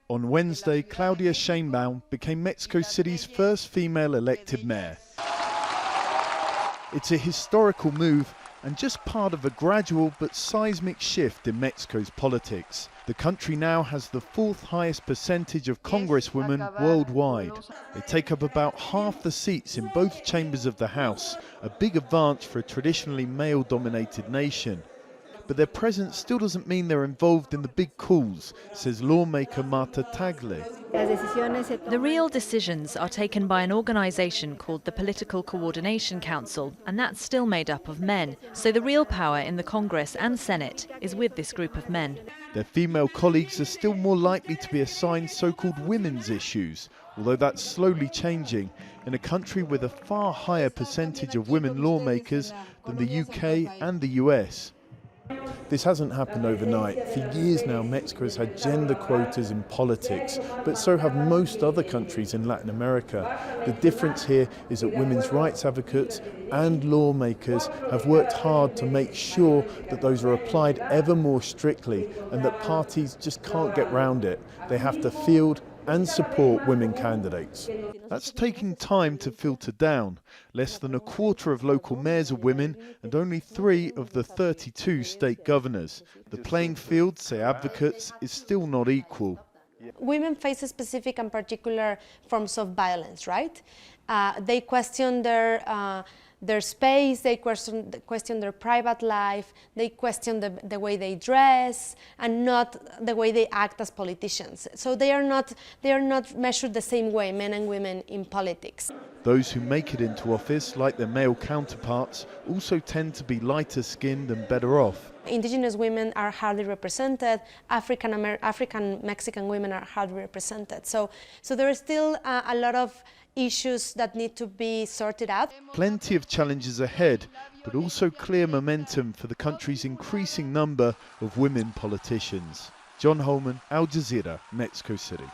On Wednesday, Claudia Sheinbaum became Mexico City's first female elected mayor. It's a historical move and just part of a gradual but seismic shift in Mexico's politics. The country now has the fourth highest percentage of congresswomen worldwide. They take up about half the seats in both chambers of the House, a big advance for a traditionally male-dominated nation. But their presence still doesn't mean they're involved in the big calls, says lawmaker TAGLE. The real decisions are taken by an organisation called the Political Coordination Council, and that's still made up of men. So the real power in the Congress and Senate is with this group of men. Their female colleagues are still more likely to be assigned so-called women's issues, although that's slowly changing in a country with a far higher percentage of women lawmakers than the UK and the US. This hasn't happened overnight. For years now, Mexico has had gender quotas in politics, but so have most other countries in Latin America. The difference here is that women's rights advocates and lawmakers have worked hard to make sure that those are applied ever more strictly and that parties just can't get round it. They have to field and support women candidates. That's taking time to filter down. Less than a quarter of local mayors are women and only 3 of the 32 state governors. The playing field, say advocates, is still not equal. Women face specific and particular forms of violence, right? They question their space, they question their private life, they question the way they dress, and not the way they act as politicians. So they are not measured the same way, men and women, in politics. Those who make it into office, like their male counterparts, also tend to be lighter skinned and better off. Indigenous women are hardly represented, African Mexican women are hardly represented. So there is still a lot of issues that need to be sorted out. Plenty of challenges ahead, but also clear momentum for the country's increasing number of women politicians. John Holman, Al Jazeera, Mexico City.